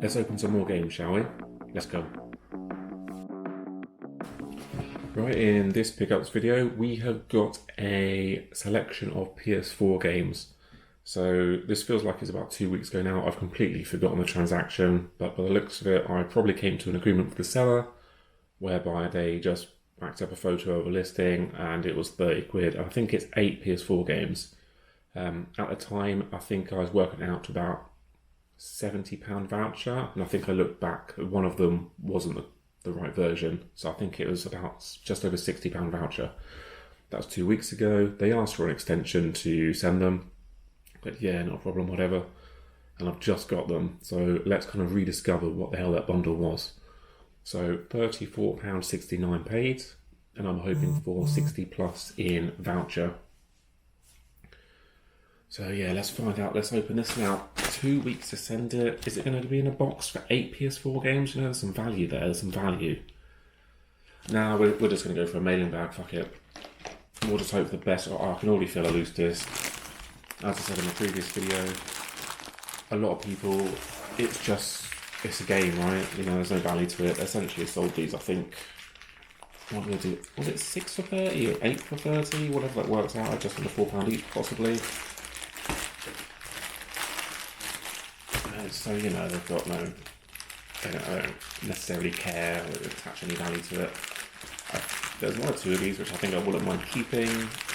Let's open some more games, shall we? Let's go. Right, in this pickups video, we have got a selection of PS4 games. So this feels like it's about 2 weeks ago now. I've completely forgotten the transaction, but by the looks of it, I probably came to an agreement with the seller whereby they just backed up a photo of a listing and it was 30 quid. I think it's 8 PS4 games. At the time, I think I was working out to about £70 voucher, and I think I looked back, one of them wasn't the right version, so I think it was about just over £60 voucher. That was 2 weeks ago. They asked for an extension to send them, but yeah, not a problem, whatever. And I've just got them, so let's kind of rediscover what the hell that bundle was. So £34.69 paid, and I'm hoping for 60 plus in voucher. So yeah, let's find out. Let's open this now. 2 weeks to send it. Is it going to be in a box for 8 PS4 games? You know, there's some value there. There's some value. Now we're just going to go for a mailing bag. Fuck it. We'll just hope for the best. I can already feel a loose disc. As I said in the previous video, a lot of people, it's a game, right? You know, there's no value to it. They essentially sold these, I think, what did I do? Was it 6 for 30 or 8 for 30? Whatever that works out, just under £4 each, possibly. So, you know, they don't necessarily care or attach any value to it. There's one or two of these which I think I wouldn't mind keeping,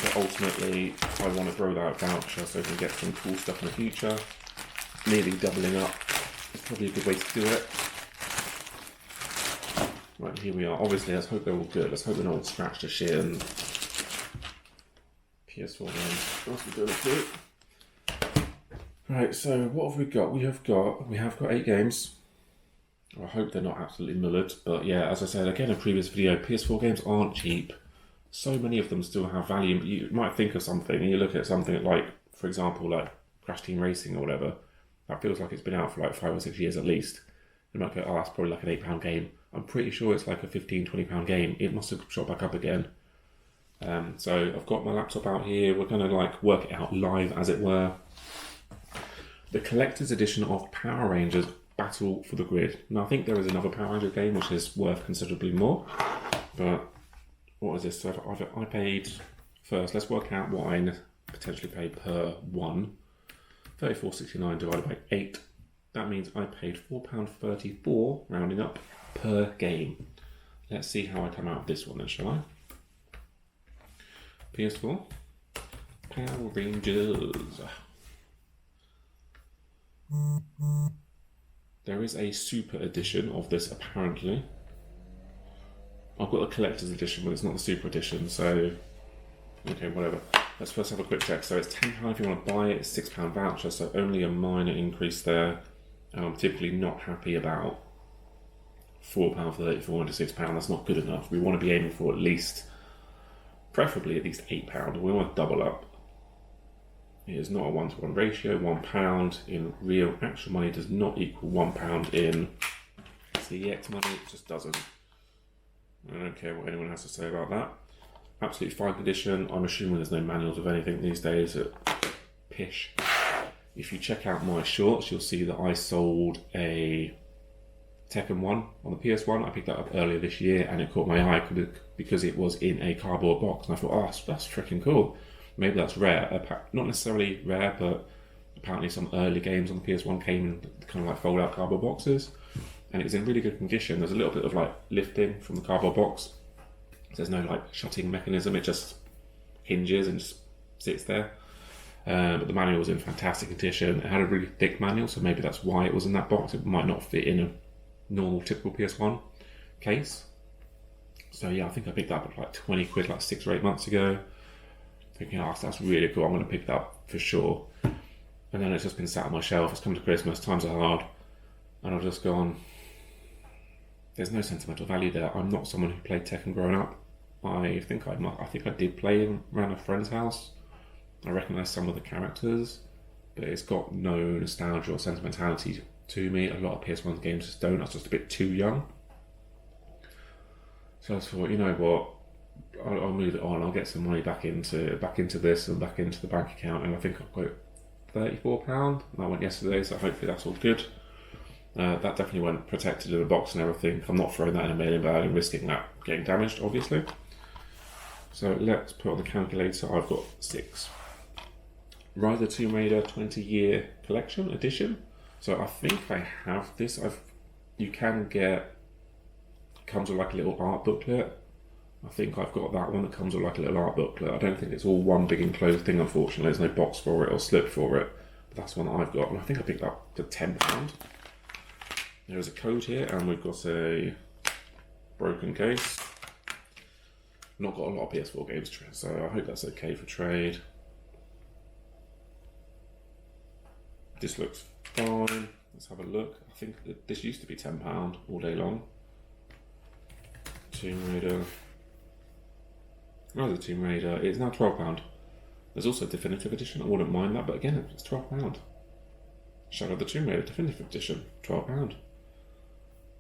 but ultimately I want to grow that voucher so we can get some cool stuff in the future. Nearly doubling up is probably a good way to do it. Right, here we are. Obviously, let's hope they're all good. Let's hope they're not all scratched to shit and PS4 games. What else we doing to it? Right, so what have we got? We have got 8 games. I hope they're not absolutely mullered, but yeah, as I said again in a previous video, PS4 games aren't cheap. So many of them still have value. You might think of something, and you look at something like, for example, like Crash Team Racing or whatever. That feels like it's been out for like 5 or 6 years at least. You might go, oh, that's probably like an £8 game. I'm pretty sure it's like a £15, £20 game. It must have shot back up again. So I've got my laptop out here. We're going to like work it out live, as it were. The collector's edition of Power Rangers Battle for the Grid. Now, I think there is another Power Rangers game which is worth considerably more. But what is this? So I paid first. Let's work out what I potentially paid per one. £34.69 divided by 8. That means I paid £4.34, rounding up, per game. Let's see how I come out of this one then, shall I? PS4. Power Rangers. There is a super edition of this, apparently. I've got the collector's edition, but it's not the super edition, so okay, whatever. Let's first have a quick check. So it's £10 if you want to buy it, it's £6 voucher, so only a minor increase there. And I'm typically not happy about £4.34 into £6. That's not good enough. We want to be aiming for at least, preferably at least £8. We want to double up. It is not a 1-to-1 ratio. £1 in real actual money does not equal £1 in CEX money. It just doesn't. I don't care what anyone has to say about that. Absolutely fine condition. I'm assuming there's no manuals of anything these days. Pish. If you check out my shorts, you'll see that I sold a Tekken 1 on the PS1. I picked that up earlier this year and it caught my eye because it was in a cardboard box. And I thought, oh, that's freaking cool. Maybe that's rare. Not necessarily rare, but apparently some early games on the PS1 came in kind of like fold-out cardboard boxes. And it was in really good condition. There's a little bit of like lifting from the cardboard box. There's no like shutting mechanism. It just hinges and just sits there. But the manual was in fantastic condition. It had a really thick manual, so maybe that's why it was in that box. It might not fit in a normal, typical PS1 case. So yeah, I think I picked that up at like 20 quid like 6 or 8 months ago. Thinking, oh, that's really cool, I'm going to pick that up for sure. And then it's just been sat on my shelf. It's come to Christmas, times are hard. And I've just gone, there's no sentimental value there. I'm not someone who played Tekken growing up. I think I did play around a friend's house. I recognise some of the characters, but it's got no nostalgia or sentimentality to me. A lot of PS1 games just don't. I was just a bit too young. So I thought, you know what, I'll move it on. I'll get some money back into this and back into the bank account. And I think I've got £34. And I went yesterday, so hopefully that's all good. That definitely went protected in a box and everything. I'm not throwing that in a mailing bag and risking that getting damaged, obviously. So let's put on the calculator. I've got 6. Rise of the Tomb Raider 20-year collection edition. So I think I have this. You can get, it comes with like a little art booklet. I think I've got that one that comes with like a little art booklet. I don't think it's all one big enclosed thing, unfortunately. There's no box for it or slip for it. But that's one that I've got, and I think I picked up for £10. There's a code here, and we've got a broken case. Not got a lot of PS4 games, so I hope that's okay for trade. This looks fine. Let's have a look. I think this used to be £10 all day long. Tomb Raider. Rise of the Tomb Raider. It's now £12. There's also a definitive edition. I wouldn't mind that, but again, it's £12. Shadow of the Tomb Raider definitive edition, £12.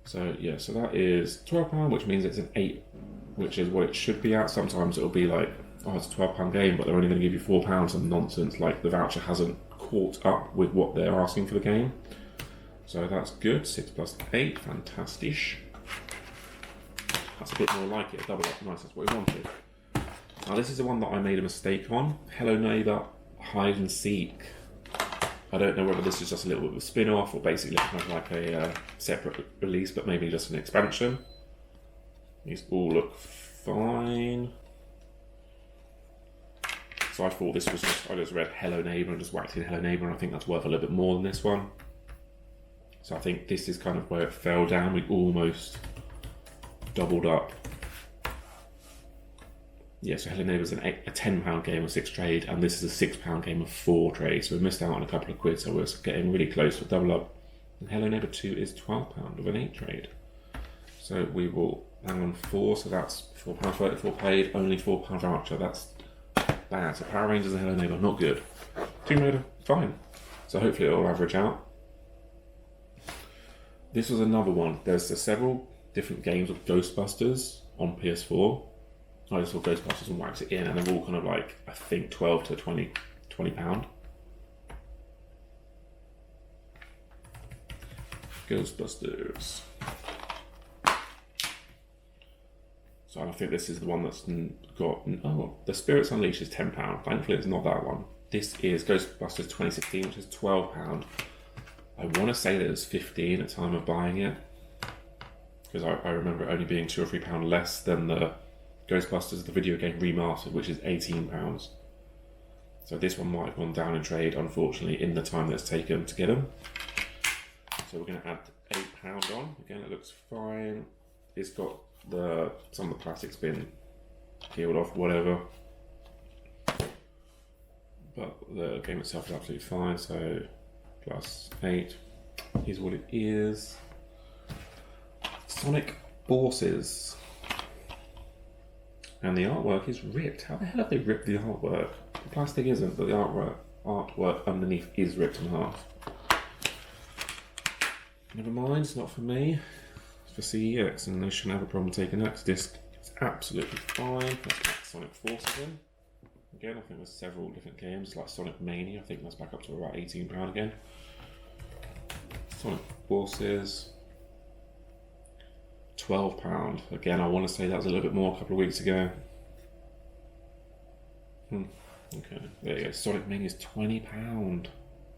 So yeah, so that is £12, which means it's an 8, which is what it should be at. Sometimes it'll be like, oh, it's a £12 game, but they're only going to give you £4 and nonsense. Like the voucher hasn't caught up with what they're asking for the game. So that's good. 6 plus 8, fantastic. That's a bit more like it. Double up, nice. That's what we wanted. Now this is the one that I made a mistake on. Hello Neighbour Hide and Seek. I don't know whether this is just a little bit of a spin-off or basically kind of like a separate release, but maybe just an expansion. These all look fine. So I thought this was just, I just read Hello Neighbour and just whacked in Hello Neighbour, and I think that's worth a little bit more than this one. So I think this is kind of where it fell down. We almost doubled up. Yeah, so Hello Neighbour's a £10 game of 6 trade, and this is a £6 game of 4 trade. So we missed out on a couple of quid, so we're getting really close to a double up. And Hello Neighbour 2 is £12 with an 8 trade. So we will hang on 4, so that's £4.34 paid, only £4 voucher. That's bad. So Power Rangers and Hello Neighbour, not good. Tomb Raider, fine. So hopefully it'll average out. This was another one. There's several different games of Ghostbusters on PS4. I just saw Ghostbusters and whacked it in, and they're all kind of like, I think, 12 to 20 £20. Ghostbusters. So I think this is the one that's got, oh, The Spirits Unleashed is £10. Thankfully it's not that one. This is Ghostbusters 2016, which is £12. I want to say that it was 15 at the time of buying it, because I remember it only being £2 or £3 less than the Ghostbusters, the video game remastered, which is £18. So this one might have gone down in trade, unfortunately, in the time that it's taken to get them. So we're going to add £8 on. Again, it looks fine. It's got some of the plastic's been peeled off, whatever. But the game itself is absolutely fine. So plus 8 is what it is. Sonic Bosses. And the artwork is ripped. How the hell have they ripped the artwork? The plastic isn't, but the artwork underneath is ripped in half. Never mind, it's not for me. It's for CEX, and they shouldn't have a problem taking that, because this is absolutely fine. Let's get Sonic Forces in. Again, I think there's several different games, like Sonic Mania. I think that's back up to about £18 again. Sonic Forces. £12. Again, I want to say that was a little bit more a couple of weeks ago. Okay, there you go. Sonic Mania is £20.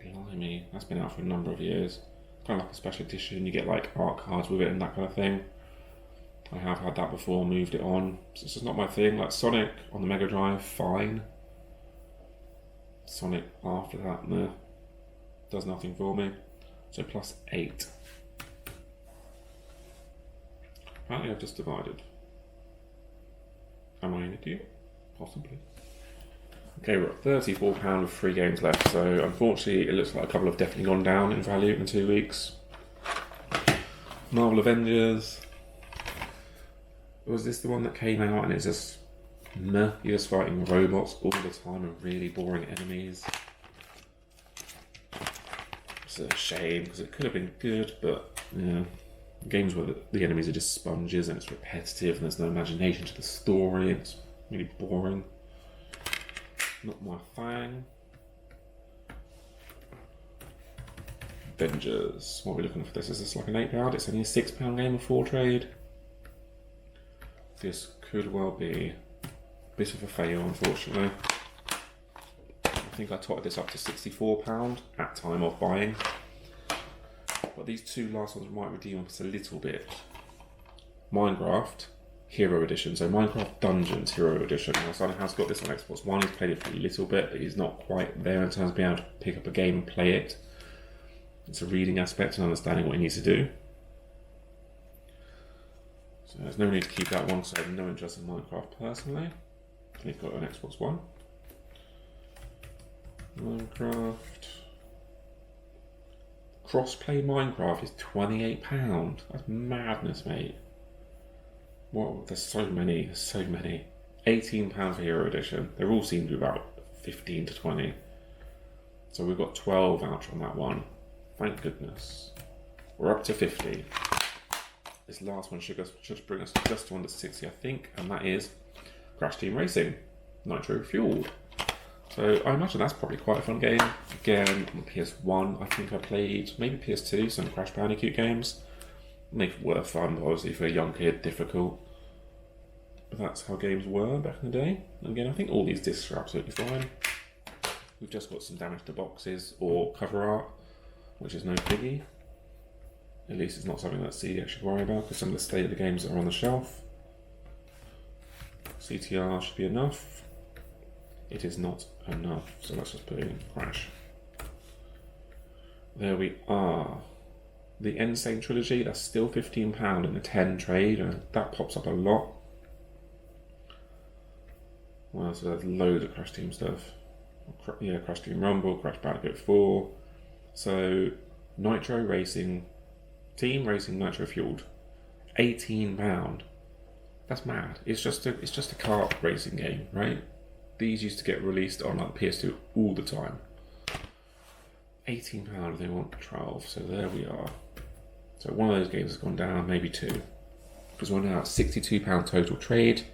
Blimey, that's been out for a number of years. Kind of like a special edition. You get like art cards with it and that kind of thing. I have had that before, moved it on. So this is not my thing. Like Sonic on the Mega Drive, fine. Sonic after that, meh. Does nothing for me. So plus 8. Apparently I've just divided. Am I an idiot? Possibly. Okay, we're at £34 with 3 games left, so unfortunately it looks like a couple have definitely gone down in value in 2 weeks. Marvel Avengers. Was this the one that came out and it's just meh? You're just fighting robots all the time and really boring enemies. It's a shame because it could have been good, but yeah. Games where the enemies are just sponges and it's repetitive and there's no imagination to the story and it's really boring. Not my thing. Avengers. What are we looking for this? Is this like an £8? It's only a £6 game of 4 trade. This could well be a bit of a fail, unfortunately. I think I totted this up to £64 at time of buying. But these two last ones might redeem us a little bit. Minecraft Hero Edition. So Minecraft Dungeons Hero Edition. My son has got this on Xbox One. He's played it for a little bit, but he's not quite there in terms of being able to pick up a game and play it. It's a reading aspect and understanding what he needs to do. So there's no need to keep that one, so I have no interest in Minecraft personally. He's got an Xbox One. Minecraft. Crossplay Minecraft is £28. That's madness, mate. What? There's so many. £18 for Hero Edition. They all seem to be about 15 to 20. So we've got 12 voucher on that one. Thank goodness. We're up to 50. This last one should bring us just to under 60, I think, and that is Crash Team Racing, Nitro Fueled. So I imagine that's probably quite a fun game. Again, on PS1, I think I played, maybe PS2, some Crash Bandicoot games. They were fun, but obviously for a young kid, difficult. But that's how games were back in the day. And again, I think all these discs are absolutely fine. We've just got some damage to boxes or cover art, which is no biggie. At least it's not something that CD should worry about, because some of the state of the games that are on the shelf. CTR should be enough. It is not enough, so let's just put it in Crash. There we are. The Insane Trilogy, that's still £15 in the 10 trade, and that pops up a lot. Well, so there's loads of Crash Team stuff. Yeah, Crash Team Rumble, Crash Bandicoot 4. So, Nitro Racing, Team Racing Nitro Fueled, £18. That's mad. It's just a kart racing game, right? These used to get released on like PS2 all the time. £18, they want 12, so there we are. So one of those games has gone down, maybe two. Because we're now at £62 total trade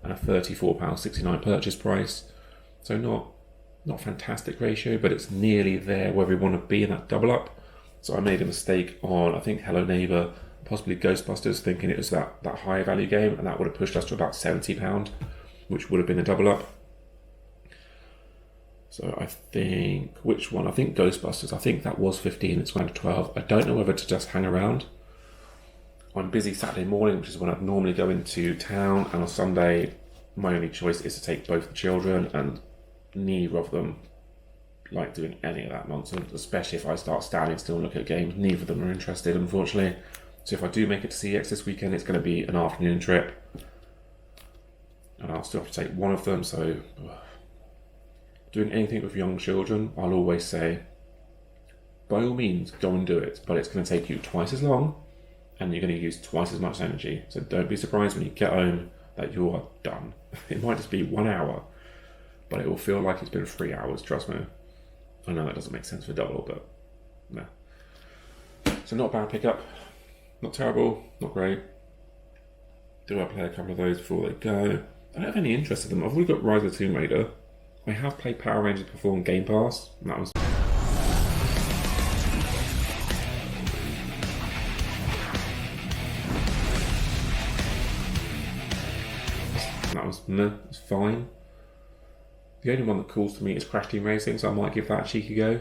and a £34.69 purchase price. So not fantastic ratio, but it's nearly there where we want to be in that double up. So I made a mistake on, I think, Hello Neighbour, possibly Ghostbusters, thinking it was that high value game, and that would have pushed us to about £70, which would have been a double up. So I think, which one? I think Ghostbusters. I think that was 15, it's gone to 12. I don't know whether to just hang around. I'm busy Saturday morning, which is when I'd normally go into town, and on Sunday, my only choice is to take both the children, and neither of them like doing any of that nonsense, especially if I start standing still and look at games. Neither of them are interested, unfortunately. So if I do make it to CX this weekend, it's going to be an afternoon trip, and I'll still have to take one of them, so doing anything with young children, I'll always say, by all means, go and do it, but it's going to take you twice as long, and you're going to use twice as much energy. So don't be surprised when you get home that you are done. It might just be 1 hour, but it will feel like it's been 3 hours, trust me. I know that doesn't make sense for double, but no. So not a bad pickup. Not terrible, not great. Do I play a couple of those before they go? I don't have any interest in them. I've already got Rise of the Tomb Raider. I have played Power Rangers before on Game Pass, and that was meh, it's fine. The only one that calls to me is Crash Team Racing, so I might give that a cheeky go.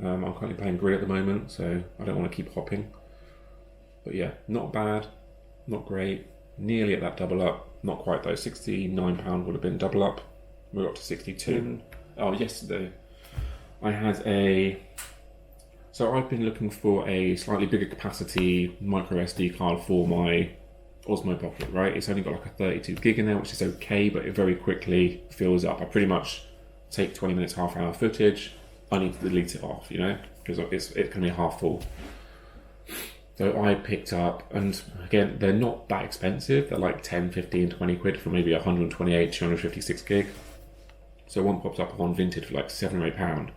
I'm currently playing Grid at the moment, so I don't want to keep hopping. But yeah, not bad, not great, nearly at that double up. Not quite though, £69 would have been double up. We got to 62. Oh, yesterday I had so I've been looking for a slightly bigger capacity micro SD card for my Osmo Pocket, right? It's only got like a 32 gig in there, which is okay, but it very quickly fills up. I pretty much take 20 minutes, half hour footage. I need to delete it off, you know, because it can be half full. So I picked up, and again, they're not that expensive. They're like 10, 15, 20 quid for maybe 128, 256 gig. So one popped up on Vinted for like £7 or £8,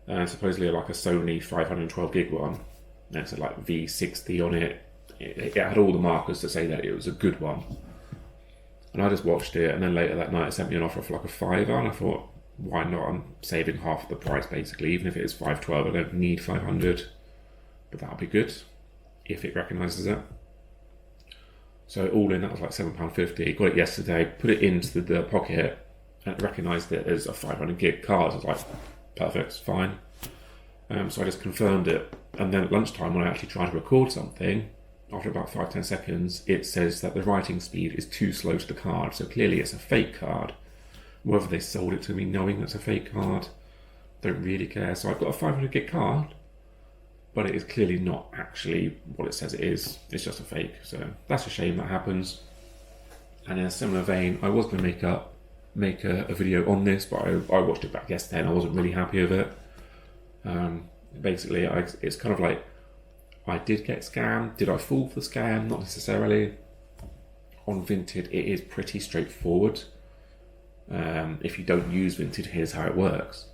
and supposedly like a Sony 512 gig one. And it said like V60 on it. It had all the markers to say that it was a good one. And I just watched it, and then later that night it sent me an offer for like a £5, and I thought, why not? I'm saving half the price basically, even if it is 512. I don't need 500, but that'll be good if it recognises it. So all in, that was like £7.50. Got it yesterday, put it into the pocket, and it recognised it as a 500 gig card. I was like, perfect, fine. So I just confirmed it, and then at lunchtime when I actually tried to record something, after about 5-10 seconds, it says that the writing speed is too slow to the card. So clearly it's a fake card. Whether they sold it to me knowing it's a fake card, don't really care. So I've got a 500 gig card, but it is clearly not actually what it says it is. It's just a fake. So that's a shame that happens. And in a similar vein, I was going to make a video on this, but I watched it back yesterday and I wasn't really happy with it. Basically, it's kind of like, I did get scammed. Did I fall for the scam? Not necessarily. On Vinted, it is pretty straightforward. If you don't use Vinted, here's how it works.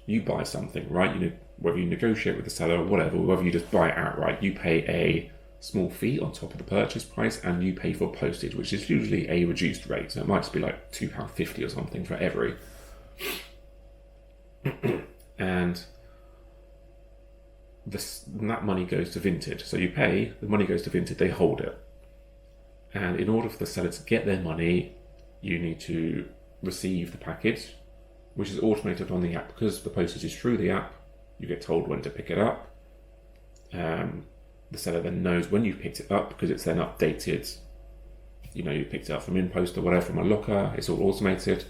You buy something, right? Whether you negotiate with the seller or whatever, whether you just buy it outright, you pay a small fee on top of the purchase price, and you pay for postage, which is usually a reduced rate. So it might just be like £2.50 or something for every. And that money goes to Vinted. So you pay, the money goes to Vinted, they hold it. And in order for the seller to get their money, you need to receive the package, which is automated on the app. Because the postage is through the app, you get told when to pick it up. The seller then knows when you picked it up, because it's then updated. You picked it up from InPost or whatever, from a locker, it's all automated.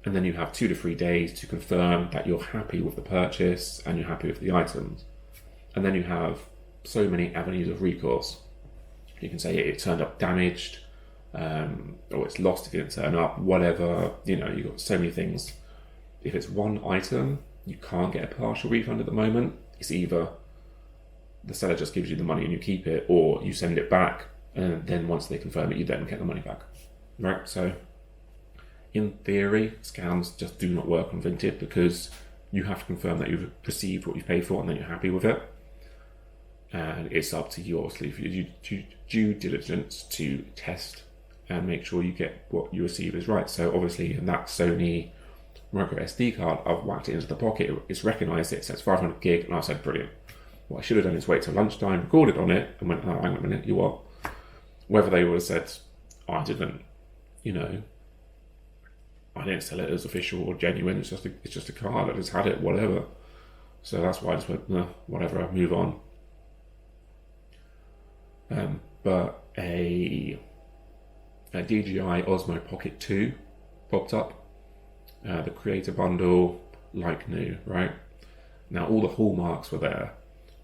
And then you have 2 to 3 days to confirm that you're happy with the purchase and you're happy with the items. And then you have so many avenues of recourse. You can say it turned up damaged, or it's lost if it didn't turn up, whatever. You've got so many things. If it's one item, you can't get a partial refund at the moment. It's either the seller just gives you the money and you keep it, or you send it back, and then once they confirm it, you then get the money back. Right? So in theory, scams just do not work on Vinted, because you have to confirm that you've received what you've paid for and then you're happy with it. And it's up to you, obviously, for your due diligence to test and make sure you get what you receive is right. So obviously in that Sony micro SD card, I've whacked it into the pocket, it's recognised it, says 500 gig, and I said, brilliant. What I should have done is wait till lunchtime, recorded on it, and went, oh, hang on a minute, you what? Whether they would have said, I didn't, I didn't sell it as official or genuine, it's just a card, I just had it, whatever. So that's why I just went, no, whatever, I'll move on. But a DJI Osmo Pocket 2 popped up. The creator bundle, like new, right? Now all the hallmarks were there.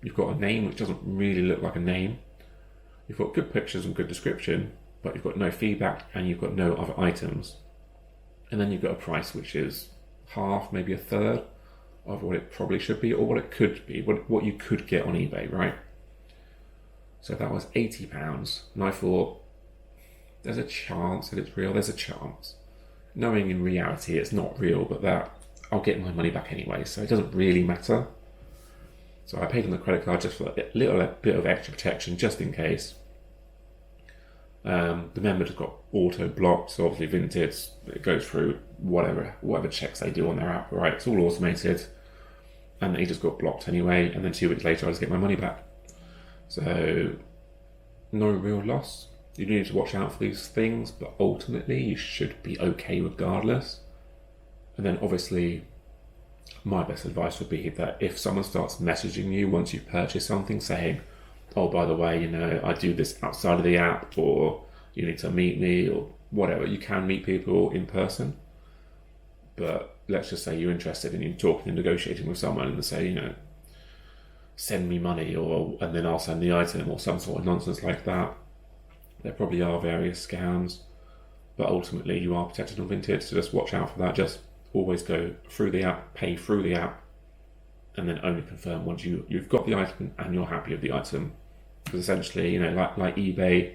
You've got a name which doesn't really look like a name. You've got good pictures and good description, but you've got no feedback and you've got no other items. And then you've got a price which is half, maybe a third of what it probably should be, or what it could be, what you could get on eBay, right? So that was £80, and I thought, there's a chance that it's real, there's a chance. Knowing in reality it's not real, but that I'll get my money back anyway, so it doesn't really matter. So I paid on the credit card just for a little bit of extra protection, just in case. The member just got auto blocked, so obviously Vinted, it goes through whatever checks they do on their app, right? It's all automated, and he just got blocked anyway, and then 2 weeks later I just get my money back. So no real loss. You need to watch out for these things, but ultimately you should be okay regardless. And then obviously my best advice would be that if someone starts messaging you once you've purchased something saying, oh, by the way, I do this outside of the app, or you need to meet me, or whatever. You can meet people in person, but let's just say you're interested and you're talking and negotiating with someone and they say, send me money, and then I'll send the item, or some sort of nonsense like that. There probably are various scams, but ultimately you are protected on Vinted, so just watch out for that. Just always go through the app, pay through the app, and then only confirm once you've got the item and you're happy with the item. Because essentially, like eBay,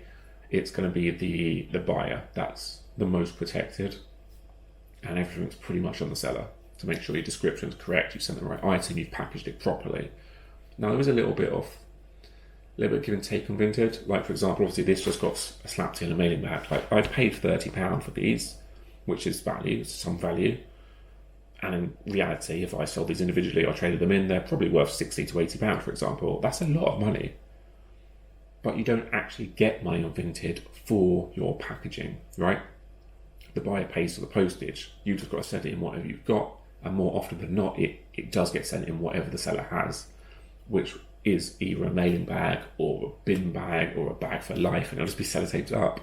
it's going to be the buyer that's the most protected. and everything's pretty much on the seller to make sure your description's correct, you've sent the right item, you've packaged it properly. Now there was a little bit of give and take on Vinted. Like for example, obviously this just got slapped in a mailing bag. Like I paid £30 for these, which is value, some value. And in reality, if I sold these individually or traded them in, they're probably worth £60 to £80, for example. That's a lot of money. But you don't actually get money on Vinted for your packaging, right? The buyer pays for the postage. You've just got to send it in whatever you've got. And more often than not, it does get sent in whatever the seller has, which is either a mailing bag or a bin bag or a bag for life, and it'll just be sellotaped up.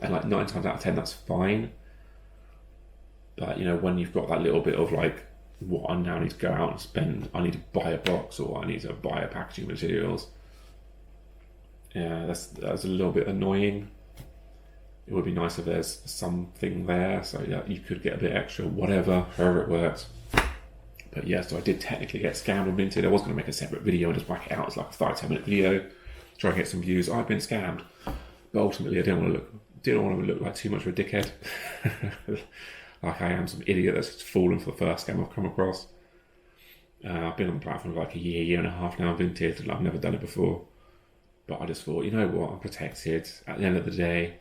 And like 9 times out of 10, that's fine. But you know, when you've got that little bit of like, what I now need to go out and spend, I need to buy a box or I need to buy a packaging materials. Yeah, that's a little bit annoying. It would be nice if there's something there, so yeah, you could get a bit extra, whatever, however it works. But yeah, so I did technically get scammed on Vinted. I was going to make a separate video and just whack it out as like a 5-10 minute video, try and get some views. I've been scammed, but ultimately I didn't want to look like too much of a dickhead. Like I am some idiot that's just fallen for the first scam I've come across. I've been on the platform for like a year and a half now, Vinted, and I've never done it before. But I just thought, you know what, I'm protected. At the end of the day,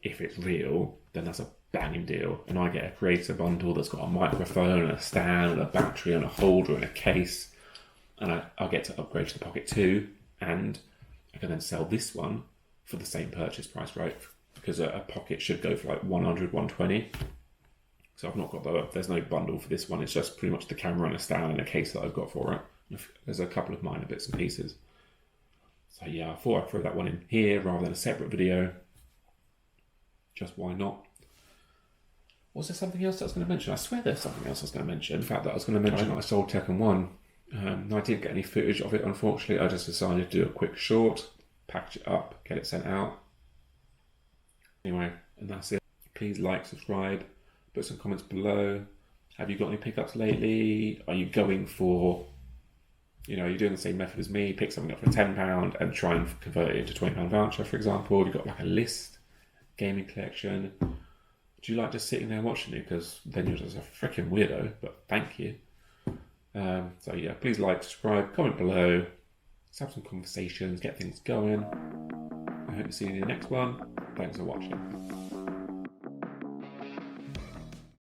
if it's real, then that's a banging deal. And I get a creator bundle that's got a microphone and a stand and a battery and a holder and a case. And I'll get to upgrade to the Pocket 2, and I can then sell this one for the same purchase price, right? Because a Pocket should go for like 100, 120. So I've not got there's no bundle for this one. It's just pretty much the camera and a stand and a case that I've got for it. There's a couple of minor bits and pieces. So yeah, I thought I'd throw that one in here rather than a separate video. Just why not? Was there something else that I was going to mention? I swear there's something else I was going to mention. In fact, that I was going to mention that I sold Tekken 1. I didn't get any footage of it, unfortunately. I just decided to do a quick short, package it up, get it sent out. Anyway, and that's it. Please like, subscribe, put some comments below. Have you got any pickups lately? Are you going for, you're doing the same method as me, pick something up for £10 and try and convert it into £20 voucher, for example? You've got like a list, gaming collection. Do you like just sitting there watching it? Because then you're just a freaking weirdo, but thank you. So yeah, please like, subscribe, comment below. Let's have some conversations, get things going. I hope to see you in the next one. Thanks for watching.